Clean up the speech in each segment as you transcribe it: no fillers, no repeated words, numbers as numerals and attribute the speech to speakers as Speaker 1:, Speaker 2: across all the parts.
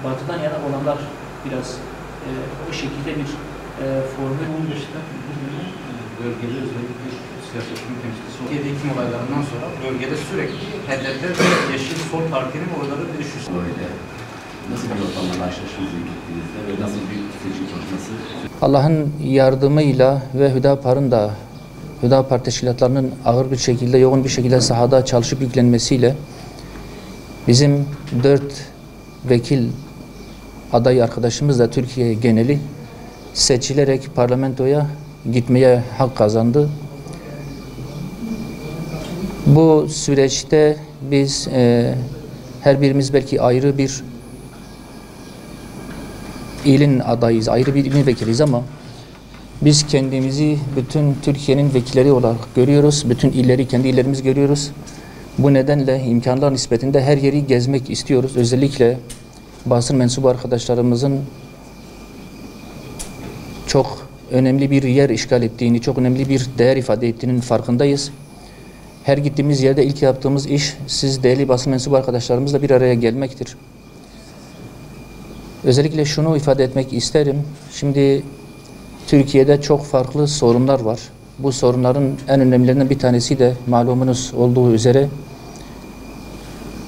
Speaker 1: Batı'dan yana olanlar biraz o şekilde bir formül
Speaker 2: bölgede özellikle siyasetçinin temsilcisi Türkiye'de ekim olaylarından sonra bölgede sürekli HDP ve Yeşil Sol Parti'nin oyları düşüşü.
Speaker 3: Böyle nasıl bir ortamla karşılaştınız gittiğinizde ve nasıl bir seçim çalışması?
Speaker 1: Allah'ın yardımıyla ve Hüdapar teşkilatlarının ağır bir şekilde, yoğun bir şekilde sahada çalışıp yüklenmesiyle bizim 4 vekil aday arkadaşımız da Türkiye geneli seçilerek parlamentoya gitmeye hak kazandı. Bu süreçte biz her birimiz belki ayrı bir ilin adayıyız, ayrı bir ilin vekiliyiz ama biz kendimizi bütün Türkiye'nin vekilleri olarak görüyoruz. Bütün illeri kendi illerimiz görüyoruz. Bu nedenle imkanlar nispetinde her yeri gezmek istiyoruz. Özellikle basın mensubu arkadaşlarımızın çok önemli bir yer işgal ettiğini, çok önemli bir değer ifade ettiğinin farkındayız. Her gittiğimiz yerde ilk yaptığımız iş siz değerli basın mensubu arkadaşlarımızla bir araya gelmektir. Özellikle şunu ifade etmek isterim. Şimdi Türkiye'de çok farklı sorunlar var. Bu sorunların en önemlilerinden bir tanesi de malumunuz olduğu üzere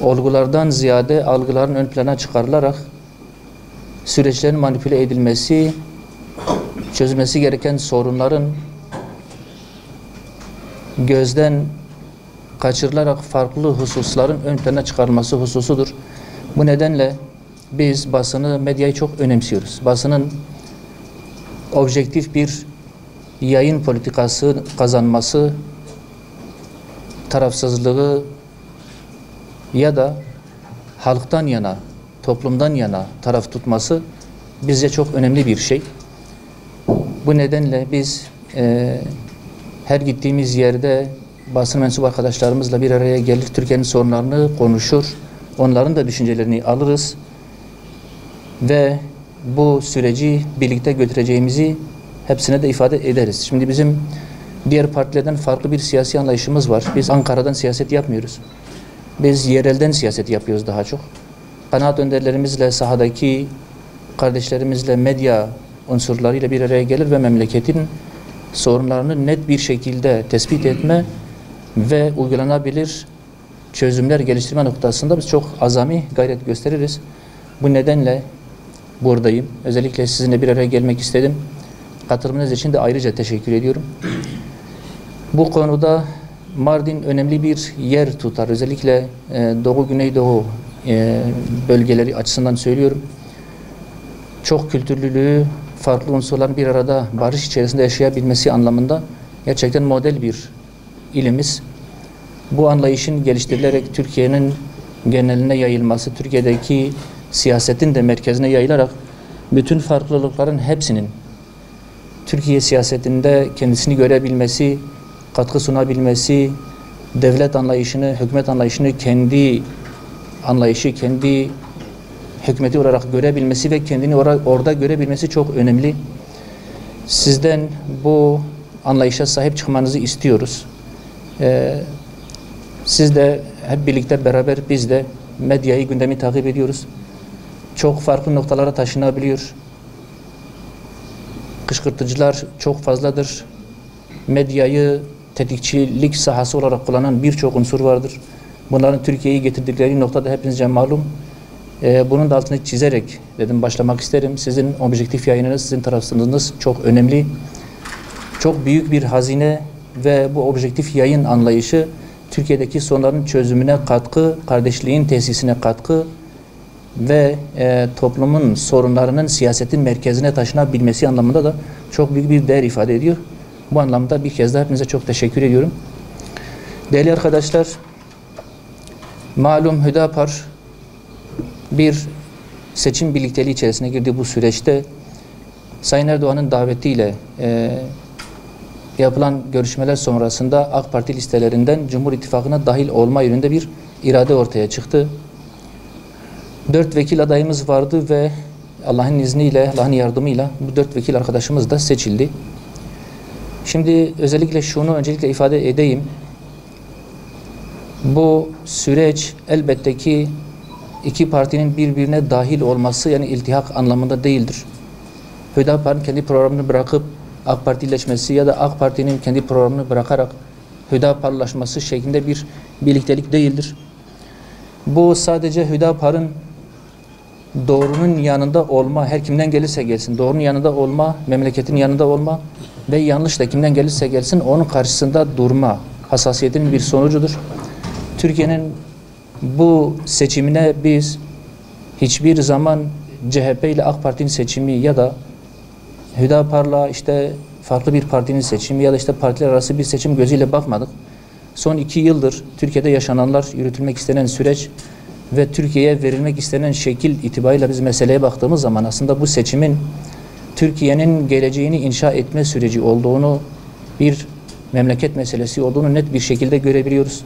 Speaker 1: olgulardan ziyade algıların ön plana çıkarılarak süreçlerin manipüle edilmesi, çözülmesi gereken sorunların gözden kaçırılarak farklı hususların ön plana çıkarılması hususudur. Bu nedenle biz basını, medyayı çok önemsiyoruz. Basının objektif bir yayın politikası kazanması, tarafsızlığı ya da halktan yana, toplumdan yana taraf tutması bizce çok önemli bir şey. Bu nedenle biz her gittiğimiz yerde basın mensubu arkadaşlarımızla bir araya gelir, Türkiye'nin sorunlarını konuşur, onların da düşüncelerini alırız ve bu süreci birlikte götüreceğimizi hepsine de ifade ederiz. Şimdi bizim diğer partilerden farklı bir siyasi anlayışımız var. Biz Ankara'dan siyaset yapmıyoruz. Biz yerelden siyaset yapıyoruz daha çok. Kanaat önderlerimizle, sahadaki kardeşlerimizle, medya unsurlarıyla bir araya gelir ve memleketin sorunlarını net bir şekilde tespit etme ve uygulanabilir çözümler geliştirme noktasında biz çok azami gayret gösteririz. Bu nedenle buradayım. Özellikle sizinle bir araya gelmek istedim. Katılımınız için de ayrıca teşekkür ediyorum. Bu konuda Mardin önemli bir yer tutar. Özellikle Doğu, Güneydoğu bölgeleri açısından söylüyorum. Çok kültürlülüğü, farklı unsurların bir arada barış içerisinde yaşayabilmesi anlamında gerçekten model bir ilimiz. Bu anlayışın geliştirilerek Türkiye'nin geneline yayılması, Türkiye'deki siyasetin de merkezine yayılarak bütün farklılıkların hepsinin Türkiye siyasetinde kendisini görebilmesi, katkı sunabilmesi, devlet anlayışını, hükümet anlayışını kendi anlayışı, kendi hükümeti olarak görebilmesi ve kendini orada görebilmesi çok önemli. Sizden bu anlayışa sahip çıkmanızı istiyoruz. Siz de hep birlikte beraber biz de medyayı, gündemi takip ediyoruz. Çok farklı noktalara taşınabiliyor. Kışkırtıcılar çok fazladır. Medyayı tetikçilik sahası olarak kullanan birçok unsur vardır. Bunların Türkiye'yi getirdikleri noktada hepinizce malum. Bunun da altını çizerek dedim başlamak isterim. Sizin objektif yayınınız, sizin tarafsızlığınız çok önemli. Çok büyük bir hazine ve bu objektif yayın anlayışı Türkiye'deki sorunların çözümüne katkı, kardeşliğin tesisine katkı ve toplumun sorunlarının siyasetin merkezine taşınabilmesi anlamında da çok büyük bir değer ifade ediyor. Bu anlamda bir kez daha hepinize çok teşekkür ediyorum. Değerli arkadaşlar, malum Hüdapar bir seçim birlikteliği içerisine girdi bu süreçte. Sayın Erdoğan'ın davetiyle yapılan görüşmeler sonrasında AK Parti listelerinden Cumhur İttifakı'na dahil olma yönünde bir irade ortaya çıktı. 4 vekil adayımız vardı ve Allah'ın izniyle, Allah'ın yardımıyla bu 4 vekil arkadaşımız da seçildi. Şimdi özellikle şunu öncelikle ifade edeyim. Bu süreç elbette ki iki partinin birbirine dahil olması yani iltihak anlamında değildir. Hüdapar'ın kendi programını bırakıp AK Partileşmesi ya da AK Parti'nin kendi programını bırakarak Hüdaparlaşması şeklinde bir birliktelik değildir. Bu sadece Hüdapar'ın doğrunun yanında olma, her kimden gelirse gelsin, doğrunun yanında olma, memleketin yanında olma ve yanlış da kimden gelirse gelsin onun karşısında durma hassasiyetinin bir sonucudur. Türkiye'nin bu seçimine biz hiçbir zaman CHP ile AK Parti'nin seçimi ya da Hüdapar'la işte farklı bir partinin seçimi ya da işte partiler arası bir seçim gözüyle bakmadık. Son 2 yıldır Türkiye'de yaşananlar, yürütülmek istenen süreç ve Türkiye'ye verilmek istenen şekil itibariyle biz meseleye baktığımız zaman aslında bu seçimin Türkiye'nin geleceğini inşa etme süreci olduğunu, bir memleket meselesi olduğunu net bir şekilde görebiliyoruz.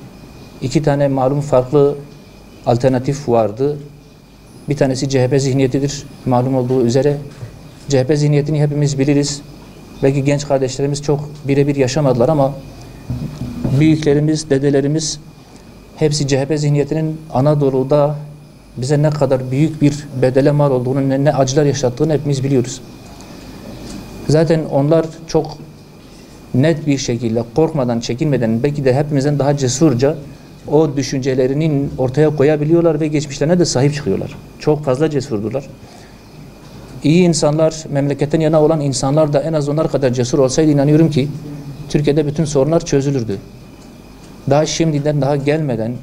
Speaker 1: 2 tane malum farklı alternatif vardı. Bir tanesi CHP zihniyetidir. Malum olduğu üzere CHP zihniyetini hepimiz biliriz. Belki genç kardeşlerimiz çok birebir yaşamadılar ama büyüklerimiz, dedelerimiz hepsi CHP zihniyetinin Anadolu'da bize ne kadar büyük bir bedele mal olduğunu, ne acılar yaşattığını hepimiz biliyoruz. Zaten onlar çok net bir şekilde, korkmadan, çekinmeden, belki de hepimizden daha cesurca o düşüncelerinin ortaya koyabiliyorlar ve geçmişlerine de sahip çıkıyorlar. Çok fazla cesurdular. İyi insanlar, memleketten yana olan insanlar da en az onlar kadar cesur olsaydı inanıyorum ki Türkiye'de bütün sorunlar çözülürdü. Daha şimdiden, daha gelmeden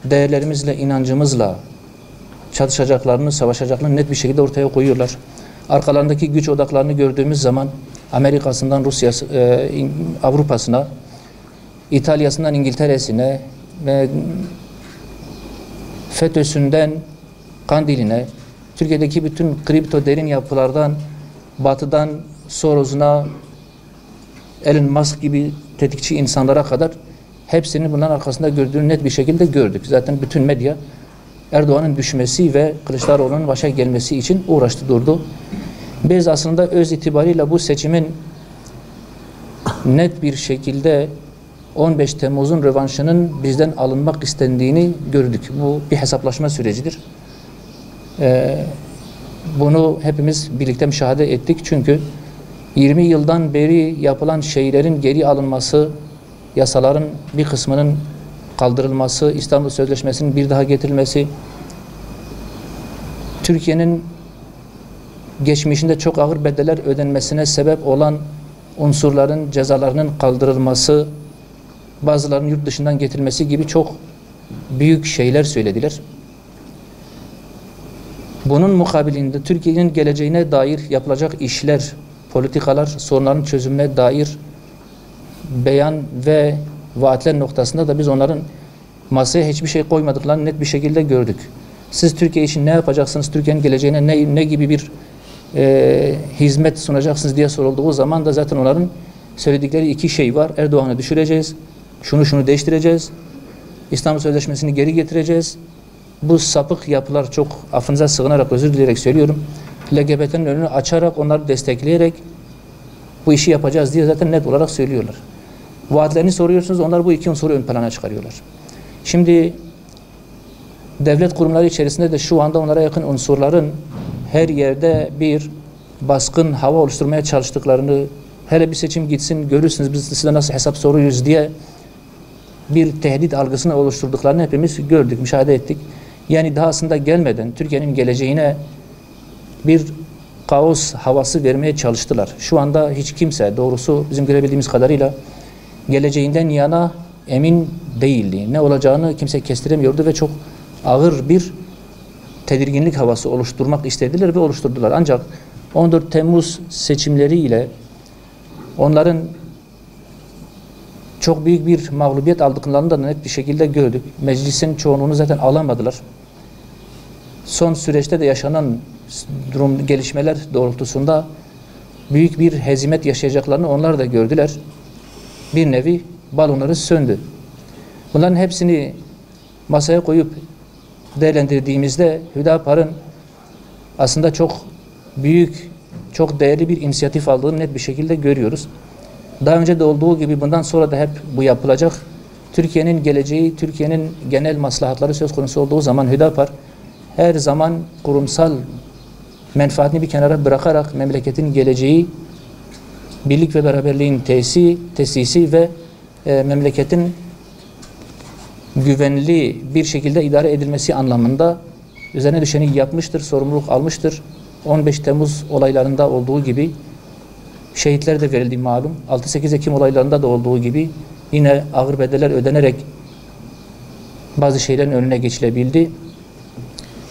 Speaker 1: değerlerimizle, inancımızla çatışacaklarını, savaşacaklarını net bir şekilde ortaya koyuyorlar. Arkalarındaki güç odaklarını gördüğümüz zaman Amerika'sından Rusya'sı, Avrupa'sına, İtalya'sından İngiltere'sine ve FETÖ'sünden Kandil'ine, Türkiye'deki bütün kripto derin yapılardan, Batı'dan Soros'una, Elon Musk gibi tetikçi insanlara kadar hepsinin bunların arkasında gördüğünü net bir şekilde gördük. Zaten bütün medya Erdoğan'ın düşmesi ve Kılıçdaroğlu'nun başa gelmesi için uğraştı durdu. Biz aslında öz itibariyle bu seçimin net bir şekilde 15 Temmuz'un rövanşının bizden alınmak istendiğini gördük. Bu bir hesaplaşma sürecidir. Bunu hepimiz birlikte müşahede ettik. Çünkü 20 yıldan beri yapılan şeylerin geri alınması, yasaların bir kısmının kaldırılması, İstanbul Sözleşmesi'nin bir daha getirilmesi, Türkiye'nin geçmişinde çok ağır bedeller ödenmesine sebep olan unsurların cezalarının kaldırılması, bazılarının yurt dışından getirilmesi gibi çok büyük şeyler söylediler. Bunun mukabilinde Türkiye'nin geleceğine dair yapılacak işler, politikalar, sorunların çözümüne dair beyan ve vaatler noktasında da biz onların masaya hiçbir şey koymadıklarını net bir şekilde gördük. Siz Türkiye için ne yapacaksınız, Türkiye'nin geleceğine ne gibi bir hizmet sunacaksınız diye sorulduğu zaman da zaten onların söyledikleri 2 şey var. Erdoğan'ı düşüreceğiz, şunu değiştireceğiz, İstanbul Sözleşmesi'ni geri getireceğiz. Bu sapık yapılar, çok affınıza sığınarak, özür dileyerek söylüyorum, LGBT'nin önünü açarak, onları destekleyerek bu işi yapacağız diye zaten net olarak söylüyorlar. Vaatlerini soruyorsunuz, onlar bu 2 unsuru ön plana çıkarıyorlar. Şimdi devlet kurumları içerisinde de şu anda onlara yakın unsurların her yerde bir baskın hava oluşturmaya çalıştıklarını, hele bir seçim gitsin görürsünüz biz size nasıl hesap soruyoruz diye bir tehdit algısını oluşturduklarını hepimiz gördük, müşahede ettik. Yani daha aslında gelmeden Türkiye'nin geleceğine bir kaos havası vermeye çalıştılar. Şu anda hiç kimse doğrusu bizim görebildiğimiz kadarıyla geleceğinden yana emin değildi. Ne olacağını kimse kestiremiyordu ve çok ağır bir tedirginlik havası oluşturmak istediler ve oluşturdular. Ancak 14 Temmuz seçimleriyle onların çok büyük bir mağlubiyet aldıklarını da net bir şekilde gördük. Meclisin çoğunluğunu zaten alamadılar. Son süreçte de yaşanan gelişmeler doğrultusunda büyük bir hezimet yaşayacaklarını onlar da gördüler. Bir nevi balonları söndü. Bunların hepsini masaya koyup değerlendirdiğimizde Hüdapar'ın aslında çok büyük, çok değerli bir inisiyatif aldığını net bir şekilde görüyoruz. Daha önce de olduğu gibi bundan sonra da hep bu yapılacak. Türkiye'nin geleceği, Türkiye'nin genel maslahatları söz konusu olduğu zaman Hüdapar her zaman kurumsal menfaatini bir kenara bırakarak memleketin geleceği, birlik ve beraberliğin tesisi ve memleketin güvenli bir şekilde idare edilmesi anlamında üzerine düşeni yapmıştır, sorumluluk almıştır. 15 Temmuz olaylarında olduğu gibi şehitler de verildi malum. 6-8 Ekim olaylarında da olduğu gibi yine ağır bedeller ödenerek bazı şeylerin önüne geçilebildi.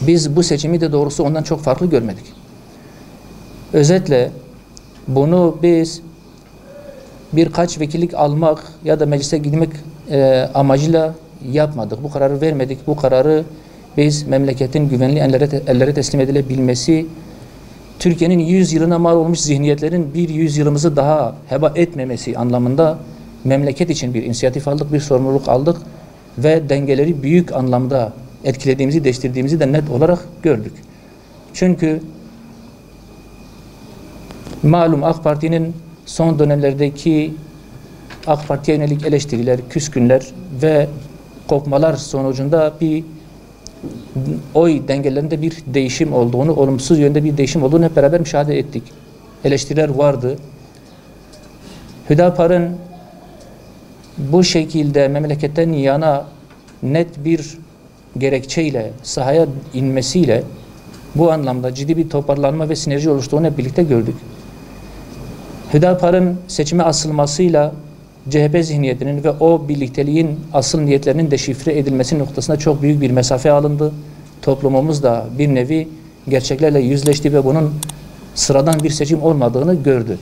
Speaker 1: Biz bu seçimi de doğrusu ondan çok farklı görmedik. Özetle bunu biz birkaç vekillik almak ya da meclise gitmek amacıyla yapmadık. Bu kararı vermedik. Bu kararı biz memleketin güvenli ellere teslim edilebilmesi, Türkiye'nin 100 yılına mal olmuş zihniyetlerin bir 100 yılımızı daha heba etmemesi anlamında memleket için bir inisiyatif aldık, bir sorumluluk aldık ve dengeleri büyük anlamda etkilediğimizi, değiştirdiğimizi de net olarak gördük. Çünkü malum AK Parti'nin son dönemlerdeki AK Parti'ye yönelik eleştiriler, küskünler ve kopmalar sonucunda bir oy dengelerinde bir değişim olduğunu, olumsuz yönde bir değişim olduğunu hep beraber müşahede ettik. Eleştiriler vardı. Hüdapar'ın bu şekilde memleketten yana net bir gerekçeyle sahaya inmesiyle bu anlamda ciddi bir toparlanma ve sinerji oluştuğunu hep birlikte gördük. Hüdapar'ın seçime asılmasıyla CHP zihniyetinin ve o birlikteliğin asıl niyetlerinin deşifre edilmesi noktasında çok büyük bir mesafe alındı. Toplumumuz da bir nevi gerçeklerle yüzleşti ve bunun sıradan bir seçim olmadığını gördü.